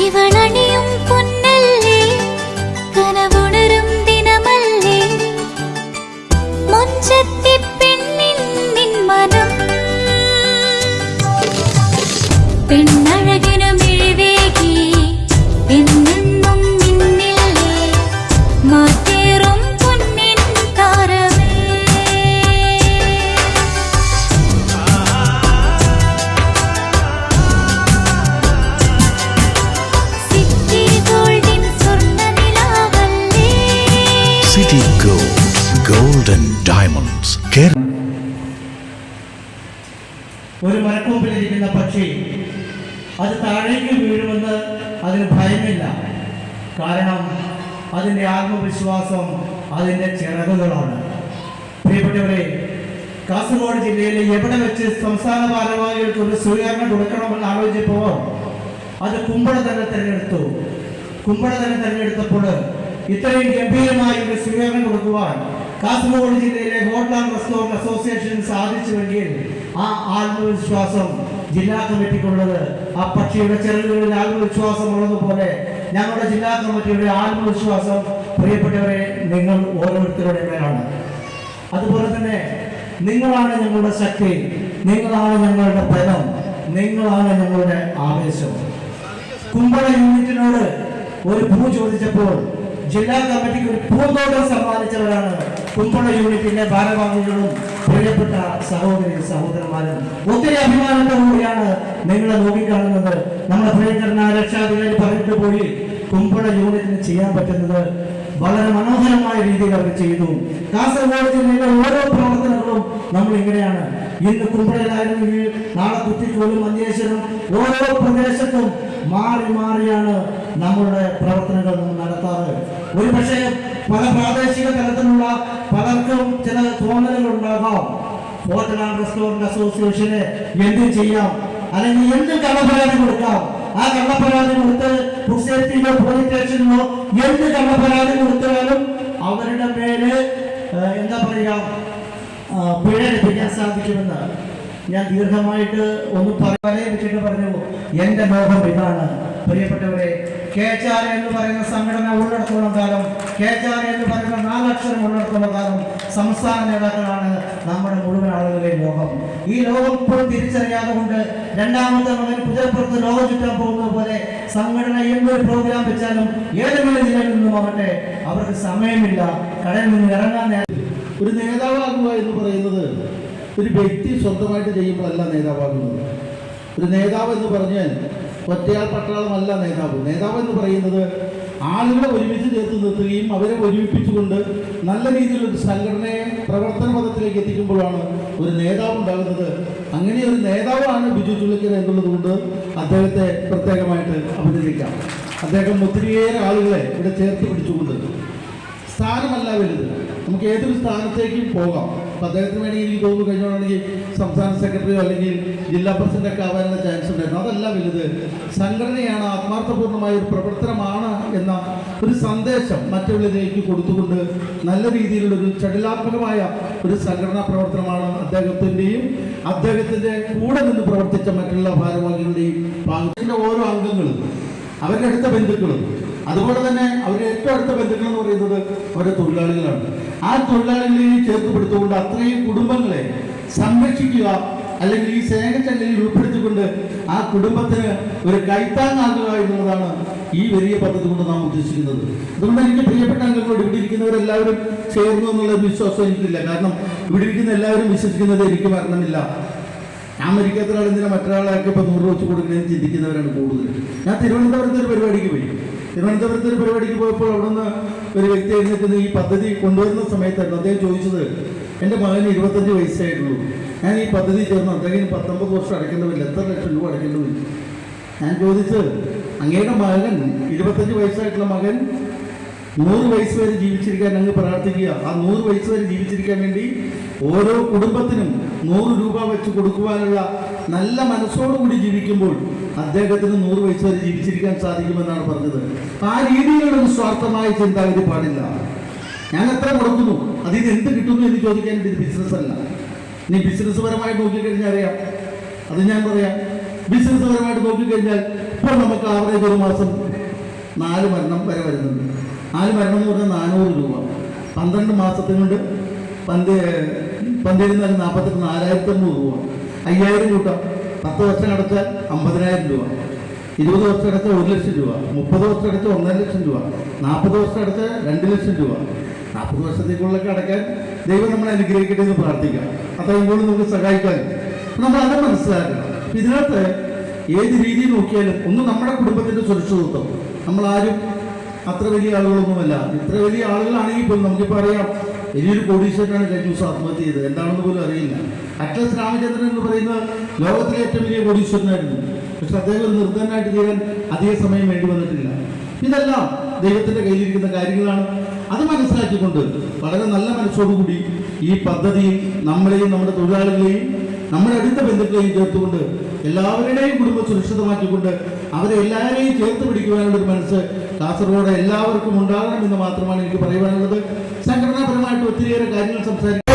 ഇവളണിയും പൊന്നല്ലേ കനവുണരും ദിനമല്ലേ മുഞ്ചത്തി പെണ്ണിൻ നിൻ മനം പെണ്ണഴകിനു മിഴിവേകി എന്നെന്നും നിന്നില്ലേ മാറ്റേറും പൊന്നിൻ താരമേ സിറ്റി ഗോൾഡിൻ സ്വർണ്ണനിലാവല്ലേ City Gold, Golden Diamonds. ഒരു മരക്കൊമ്പിലിരിക്കുന്ന പക്ഷി അത് താഴേക്ക് വീഴുമെന്ന് അതിന് ഭയമില്ല. കാരണം അതിൻ്റെ ആത്മവിശ്വാസം അതിൻ്റെ ചിറകുകളാണ്. പ്രിയപ്പെട്ടവരെ, കാസർഗോഡ് ജില്ലയിലെ എവിടെ വെച്ച് സംസ്ഥാന ഭാരവാഹികൾക്ക് ഒരു സ്വീകരണം കൊടുക്കണമെന്ന് ആലോചിച്ചപ്പോൾ അത് കുമ്പള തന്നെ തിരഞ്ഞെടുത്തു. കുമ്പള തന്നെ തിരഞ്ഞെടുത്തപ്പോൾ ഇത്രയും ഗംഭീരമായി ഒരു സ്വീകരണം കൊടുക്കുവാൻ കാസർഗോഡ് ജില്ലയിലെ ഹോട്ടൽ ആൻഡ് റെസ്റ്റോറന്റ് അസോസിയേഷൻ സാധിച്ചുവെങ്കിൽ ആ ആത്മവിശ്വാസം ജില്ലാ കമ്മിറ്റിക്കുള്ളത് ആ പക്ഷിയുടെ ചെറുകളിൽ ആത്മവിശ്വാസം ഉള്ളതുപോലെ ഞങ്ങളുടെ ജില്ലാ കമ്മിറ്റിയുടെ ആത്മവിശ്വാസം പ്രിയപ്പെട്ടവരെ നിങ്ങൾ ഓരോരുത്തരുടെ മേലാണ്. അതുപോലെ തന്നെ നിങ്ങളാണ് ഞങ്ങളുടെ ശക്തി, നിങ്ങളാണ് ഞങ്ങളുടെ ബലം, നിങ്ങളാണ് ഞങ്ങളുടെ ആവേശം. കുമ്പള യൂണിറ്റിനോട് ഒരു ഭൂ ചോദിച്ചപ്പോൾ ജില്ലാ കമ്മിറ്റിക്ക് ഒരു പൂന്തോട്ടം സമ്മാനിച്ചവരാണ് കുമ്പള യൂണിറ്റിന്റെ ഭാരവാഹികളും പ്രിയപ്പെട്ട സഹോദരി സഹോദരന്മാരും. ഒത്തിരി അഭിമാനത്തോടുകൂടിയാണ് നിങ്ങളെ നോക്കിക്കാണുന്നത്. നമ്മുടെ പ്രിയങ്കരനായ രക്ഷാധികാരി പറഞ്ഞിട്ട് പോയി കുമ്പള യൂണിറ്റിന് ചെയ്യാൻ പറ്റുന്നത് വളരെ മനോഹരമായ രീതിയിൽ അവർ ചെയ്തു. കാസർഗോഡ് ജില്ലയിലെ ഓരോ പ്രവർത്തനങ്ങളും നമ്മൾ ഇങ്ങനെയാണ്. ഇന്ന് കുമ്പളയിലായിരുന്നെങ്കിൽ നാളെ കുറ്റിക്കോലും മഞ്ചേശ്വരം ഓരോ പ്രദേശത്തും മാറി മാറിയാണ് നമ്മളുടെ പ്രവർത്തനങ്ങൾ നടത്താറ്. ഒരു പക്ഷേ പല പ്രാദേശിക തലത്തിലുള്ള പലർക്കും ചില തോന്നലുകൾ ഉണ്ടാകാം. ഹോട്ടൽ ആൻഡ് റെസ്റ്റോറന്റ് അസോസിയേഷന് എന്ത് ചെയ്യാം, അല്ലെങ്കിൽ എന്ത് കള്ളപ്പരാതി കൊടുക്കാം. ആ കള്ളപ്പരാതി കൊടുത്ത് സേഫ്റ്റിയിലോ പോലീസ് സ്റ്റേഷനിലോ എന്ത് കള്ളപ്പരാതി കൊടുത്താലും അവരുടെ മേല് എന്താ പറയുക പിഴ ലഭിക്കാൻ സാധിക്കുമെന്ന് ഞാൻ ദീർഘമായിട്ട് ഒന്ന് പറയാൻ പറഞ്ഞു. എന്റെ മോഹം ഇതാണ്. പ്രിയപ്പെട്ടവരെ, KHR എന്ന് പറയുന്ന സംഘടന ഉള്ളിടത്തോളം കാലം, KHR എന്ന് പറയുന്ന 4 അക്ഷരം ഉള്ളിടത്തോളം കാലം സംസ്ഥാന നേതാക്കളാണ് നമ്മുടെ മുഴുവൻ ആളുകളുടെയും ലോകം. ഈ ലോകം ഇപ്പോഴും തിരിച്ചറിയാതെ കൊണ്ട് രണ്ടാമത്തെ മകൻ കുതിരപ്പുറത്ത് ലോകം ചുറ്റാൻ പോകുന്നത് പോലെ സംഘടന എന്തൊരു പ്രോഗ്രാം വെച്ചാലും ഏതെങ്കിലും ജില്ലയിൽ നിന്നുമാകട്ടെ അവർക്ക് സമയമില്ല. കടയിൽ നിന്ന് ഇറങ്ങാൻ. ഒരു നേതാവാകുക എന്ന് പറയുന്നത് ഒരു വ്യക്തി സ്വന്തമായിട്ട് ചെയ്യുമ്പോഴല്ല നേതാവാകുന്നത്. ഒരു നേതാവ് എന്ന് പറഞ്ഞാൽ ഒറ്റയാൾ പട്ടാളമല്ല നേതാവ്. നേതാവ് എന്ന് പറയുന്നത് ആളുകളെ ഒരുമിച്ച് ചേർത്ത് നിർത്തുകയും അവരെ ഒരുമിപ്പിച്ചുകൊണ്ട് നല്ല രീതിയിലൊരു സംഘടനയെ പ്രവർത്തന പദത്തിലേക്ക് എത്തിക്കുമ്പോഴാണ് ഒരു നേതാവ് ഉണ്ടാകുന്നത്. അങ്ങനെ ഒരു നേതാവാണ് ബിജു ചുള്ളിക്കര എന്നുള്ളത് കൊണ്ട് അദ്ദേഹത്തെ പ്രത്യേകമായിട്ട് അഭിനന്ദിക്കാം. അദ്ദേഹം ഒത്തിരിയേറെ ആളുകളെ ഇവിടെ ചേർത്ത് പിടിച്ചുകൊണ്ട് സ്ഥാനമല്ല വലുത്, നമുക്ക് ഏതൊരു സ്ഥാനത്തേക്കും പോകാം. അപ്പം അദ്ദേഹത്തിന് വേണമെങ്കിൽ എനിക്ക് തോന്നുന്നു കഴിഞ്ഞോണെങ്കിൽ സംസ്ഥാന സെക്രട്ടറിയോ അല്ലെങ്കിൽ ജില്ലാ പ്രസിഡന്റൊക്കെ ആവാനുള്ള ചാൻസ് ഉണ്ടായിരുന്നു. അതല്ല വലുത്, സംഘടനയാണ്, ആത്മാർത്ഥപൂർണ്ണമായ ഒരു പ്രവർത്തനമാണ് എന്ന ഒരു സന്ദേശം മറ്റുള്ളവരിലേക്ക് കൊടുത്തുകൊണ്ട് നല്ല രീതിയിലുള്ളൊരു ചടുലാത്മകമായ ഒരു സംഘടനാ പ്രവർത്തനമാണ് അദ്ദേഹത്തിൻ്റെയും അദ്ദേഹത്തിൻ്റെ കൂടെ നിന്ന് പ്രവർത്തിച്ച മറ്റുള്ള ഭാരവാഹികളുടെയും ഭാഗത്തിൻ്റെ ഓരോ അംഗങ്ങളും അവരുടെ അടുത്ത ബന്ധുക്കളും അതുപോലെ തന്നെ അവരുടെ ഏറ്റവും അടുത്ത ബന്ധുക്കൾ എന്ന് പറയുന്നത് അവരുടെ തൊഴിലാളികളാണ്. ആ തൊഴിലാളികളെയും ചേർത്തുപിടുത്തുകൊണ്ട് അത്രയും കുടുംബങ്ങളെ സംരക്ഷിക്കുക, അല്ലെങ്കിൽ ഈ സ്നേഹച്ചങ്ങലിൽ ഉൾപ്പെടുത്തിക്കൊണ്ട് ആ കുടുംബത്തിന് ഒരു കൈത്താങ്ങാകുക എന്നുള്ളതാണ് ഈ വലിയ പദ്ധതി കൊണ്ട് നാം ഉദ്ദേശിക്കുന്നത്. അതുകൊണ്ട് എനിക്ക് പ്രിയപ്പെട്ട അംഗങ്ങളോട് ഇവിടെ ഇരിക്കുന്നവരെല്ലാവരും ചേർന്നു എന്നുള്ള വിശ്വാസം എനിക്കില്ല. കാരണം ഇവിടെ ഇരിക്കുന്ന എല്ലാവരും വിശ്വസിക്കുന്നത് എനിക്ക് മരണമില്ല, ഞാൻ മരിക്കാത്ത ഒരാൾ എന്തിനാ മറ്റൊരാളെയൊക്കെ ഇപ്പോൾ 100 രൂപ വെച്ച് കൊടുക്കണമെന്ന് ചിന്തിക്കുന്നവരാണ് കൂടുതൽ. ഞാൻ തിരുവനന്തപുരത്ത് ഒരു പരിപാടിക്ക് പോയി. തിരുവനന്തപുരത്ത് ഒരു പരിപാടിക്ക് പോയപ്പോൾ അവിടെ നിന്ന് ഒരു വ്യക്തി എഴുന്നേറ്റ് ഈ പദ്ധതി കൊണ്ടുവരുന്ന സമയത്തായിരുന്നു അദ്ദേഹം ചോദിച്ചത്, എൻ്റെ മകന് 25 വയസ്സായിട്ടുള്ളൂ, ഞാൻ ഈ പദ്ധതി ചേർന്ന് അദ്ദേഹത്തിന് 19 വർഷം അടയ്ക്കേണ്ടി വരില്ല, എത്ര ലക്ഷം രൂപ അടയ്ക്കേണ്ടി വരും. ഞാൻ ചോദിച്ചത്, അങ്ങയുടെ മകൻ 25 വയസ്സായിട്ടുള്ള മകൻ 100 വയസ്സ് വരെ ജീവിച്ചിരിക്കാൻ അങ്ങ് പ്രാർത്ഥിക്കുക. ആ 100 വയസ്സ് വരെ ജീവിച്ചിരിക്കാൻ വേണ്ടി ഓരോ കുടുംബത്തിനും 100 രൂപ വെച്ച് കൊടുക്കുവാനുള്ള നല്ല മനസ്സോടുകൂടി ജീവിക്കുമ്പോൾ അദ്ദേഹത്തിന് 100 വയസ്സ് വരെ ജീവിച്ചിരിക്കാൻ സാധിക്കുമെന്നാണ് പറഞ്ഞത്. ആ രീതിയിലുള്ള ഒരു സ്വാർത്ഥമായ ചിന്താഗതി പാടില്ല. ഞാൻ എത്ര കൊടുക്കുന്നു, അതിന് എന്ത് കിട്ടുന്നു എന്ന് ചോദിക്കാൻ ഇത് ബിസിനസ് അല്ല. നീ ബിസിനസ് പരമായിട്ട് നോക്കിക്കഴിഞ്ഞാൽ അറിയാം, അത് ഞാൻ പറയാം. ബിസിനസ് പരമായിട്ട് നോക്കിക്കഴിഞ്ഞാൽ ഇപ്പോൾ നമുക്ക് ആവറേജ് ഒരു മാസം 4 മരണം വരെ വരുന്നുണ്ട്. 4 മരണം എന്ന് പറഞ്ഞാൽ 400 രൂപ. 12 മാസത്തിന് കൊണ്ട് 4,500 രൂപ. 5000 കൂട്ടാം. 10 വർഷം അടച്ചാൽ 50,000 രൂപ. 20 വർഷം അടച്ചാൽ 1 ലക്ഷം രൂപ. 30 വർഷം അടച്ചാൽ 1.5 ലക്ഷം രൂപ. 40 വർഷം അടച്ചാൽ 2 ലക്ഷം രൂപ. 40 വർഷത്തേക്കുള്ളൊക്കെ അടയ്ക്കാൻ ദൈവം നമ്മളെ അനുഗ്രഹിക്കട്ടെ എന്ന് പ്രാർത്ഥിക്കാം. അത്രയും കൂടി നമുക്ക് സഹായിക്കാൻ നമ്മൾ അത് മനസ്സിലാക്കണം. ഇതിനകത്ത് ഏത് രീതിയിൽ നോക്കിയാലും ഒന്ന് നമ്മുടെ കുടുംബത്തിന്റെ സുരക്ഷിതത്വം. നമ്മളാരും അത്ര വലിയ ആളുകളൊന്നുമല്ല. ഇത്ര വലിയ ആളുകളാണെങ്കിൽ പോലും നമുക്കിപ്പോൾ അറിയാം, വലിയൊരു കോടീശ്വരനാണ് കഴിഞ്ഞ ദിവസം ആത്മഹത്യ ചെയ്തത്. എന്താണെന്ന് പോലും അറിയില്ല. അറ്റ്ലസ് രാമചന്ദ്രൻ എന്ന് പറയുന്ന ലോകത്തിലെ ഏറ്റവും വലിയ കോടീശ്വരനായിരുന്നു. പക്ഷെ അദ്ദേഹം ഒരു നിർദ്ധനായിട്ട് തീരാൻ അധിക സമയം വേണ്ടി വന്നിട്ടില്ല. ഇതെല്ലാം ദൈവത്തിന്റെ കയ്യിലിരിക്കുന്ന കാര്യങ്ങളാണ്. അത് മനസ്സിലാക്കിക്കൊണ്ട് വളരെ നല്ല മനസ്സോടുകൂടി ഈ പദ്ധതിയും നമ്മളെയും നമ്മുടെ തൊഴിലാളികളെയും നമ്മുടെ അടുത്ത ബന്ധുക്കളെയും ചേർത്തുകൊണ്ട് എല്ലാവരുടെയും കുടുംബം സുരക്ഷിതമാക്കിക്കൊണ്ട് അവരെ എല്ലാവരെയും ചേർത്ത് പിടിക്കുവാനുള്ള ഒരു മനസ്സ് കാസർഗോഡ് എല്ലാവർക്കും ഉണ്ടാകണമെന്ന് മാത്രമാണ് എനിക്ക് പറയുവാനുള്ളത്. സംഘടനാപരമായിട്ട് ഒത്തിരിയേറെ കാര്യങ്ങൾ സംസാരിക്കും.